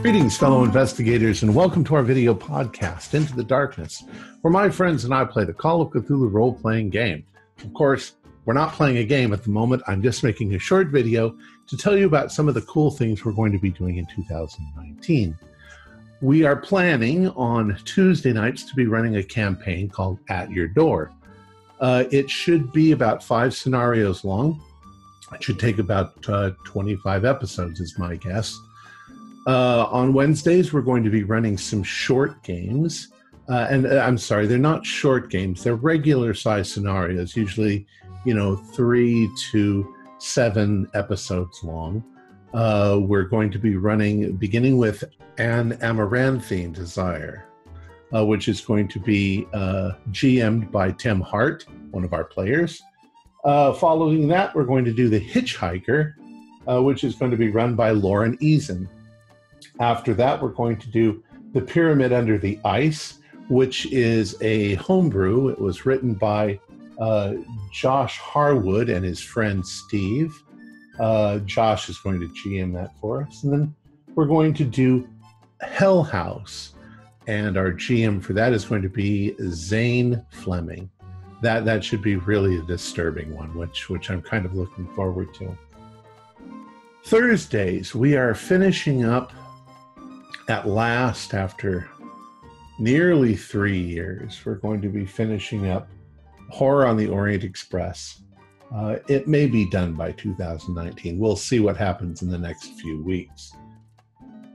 Greetings, fellow investigators, and welcome to our video podcast, Into the Darkness, where my friends and I play the Call of Cthulhu role-playing game. Of course, we're not playing a game at the moment. I'm just making a short video to tell you about some of the cool things we're going to be doing in 2019. We are planning on Tuesday nights to be running a campaign called At Your Door. It should be about 5 scenarios long. It should take about 25 episodes is my guess. On Wednesdays, we're going to be running some short games. I'm sorry, they're not short games. They're regular size scenarios, usually, 3 to 7 episodes long. We're going to be running, beginning with An Amaranthine Desire, which is going to be GM'd by Tim Hart, one of our players. Following that, we're going to do The Hitchhiker, which is going to be run by Lauren Eason. After that, we're going to do The Pyramid Under the Ice, which is a homebrew. It was written by Josh Harwood and his friend Steve. Josh is going to GM that for us. And then we're going to do Hell House, and our GM for that is going to be Zane Fleming. That should be really a disturbing one, which I'm kind of looking forward to. Thursdays, we are finishing up at last, after nearly 3 years, we're going to be finishing up Horror on the Orient Express. It may be done by 2019. We'll see what happens in the next few weeks.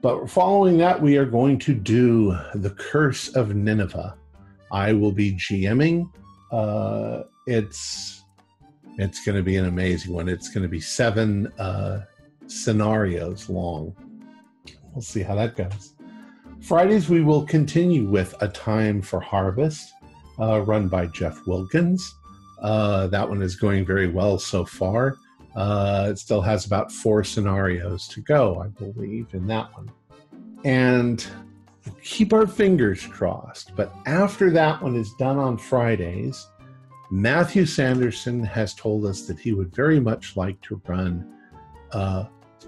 But following that, we are going to do The Curse of Nineveh. I will be GMing. It's going to be an amazing one. It's going to be 7 scenarios long. We'll see how that goes. Fridays, we will continue with A Time for Harvest, run by Jeff Wilkins. That one is going very well so far. It still has about 4 scenarios to go, I believe, in that one. And keep our fingers crossed. But after that one is done on Fridays, Matthew Sanderson has told us that he would very much like to run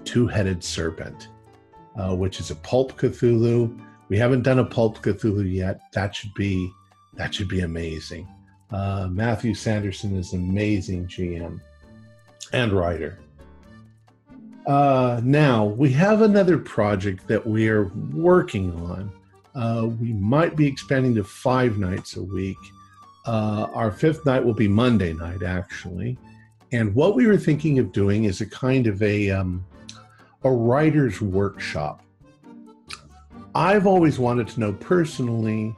Two-Headed Serpent, which is a Pulp Cthulhu. We haven't done a Pulp Cthulhu yet. That should be amazing. Matthew Sanderson is an amazing GM and writer. Now, we have another project that we are working on. We might be expanding to 5 nights a week. Our 5th night will be Monday night, actually. And what we were thinking of doing is a kind of a writer's workshop. I've always wanted to know personally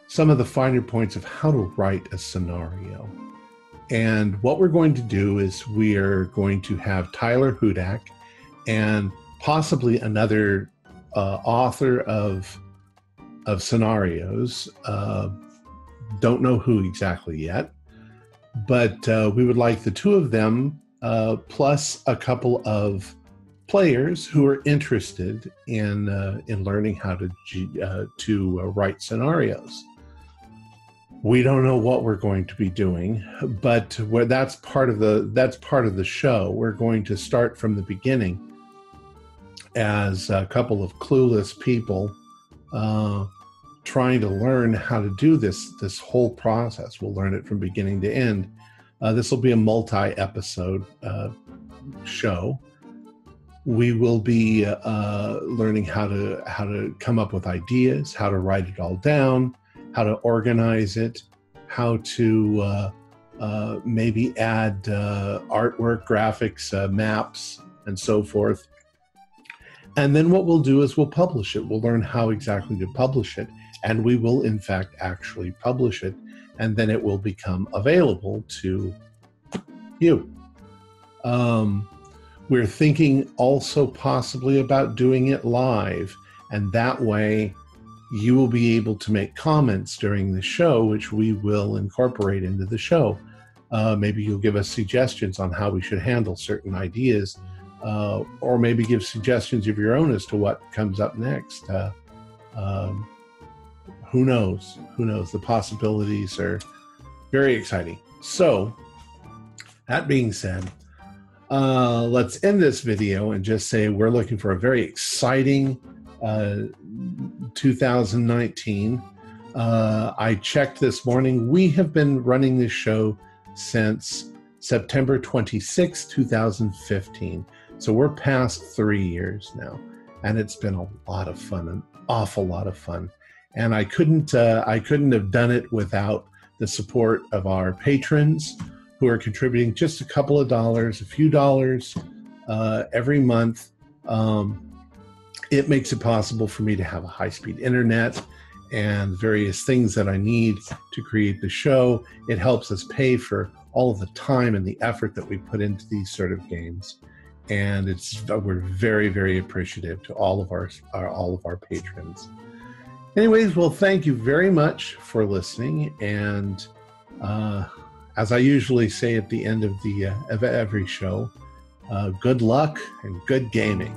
some of the finer points of how to write a scenario. And what we're going to do is we are going to have Tyler Hudak and possibly another author of scenarios. Don't know who exactly yet, but we would like the 2 of them plus a couple of players who are interested in learning how to write scenarios. We don't know what we're going to be doing, but that's part of the show. We're going to start from the beginning as a couple of clueless people trying to learn how to do this whole process. We'll learn it from beginning to end. This will be a multi-episode show. We will be learning how to come up with ideas, how to write it all down, how to organize it, how to maybe add artwork, graphics, maps, and so forth. And then what we'll do is we'll publish it. We'll learn how exactly to publish it. And we will, in fact, actually publish it. And then it will become available to you. We're thinking also possibly about doing it live, and that way you will be able to make comments during the show, which we will incorporate into the show. Maybe you'll give us suggestions on how we should handle certain ideas, or maybe give suggestions of your own as to what comes up next. Who knows? Who knows? The possibilities are very exciting. So, that being said, let's end this video and just say we're looking for a very exciting 2019. I checked this morning. We have been running this show since September 26, 2015. So we're past 3 years now, and it's been a lot of fun, an awful lot of fun. And I couldn't have done it without the support of our patrons, who are contributing just a couple of dollars, a few dollars every month. It makes it possible for me to have a high-speed internet and various things that I need to create the show. It helps us pay for all of the time and the effort that we put into these sort of games. And we're very, very appreciative to all of our patrons. Anyways, well, thank you very much for listening. And as I usually say at the end of every show, good luck and good gaming.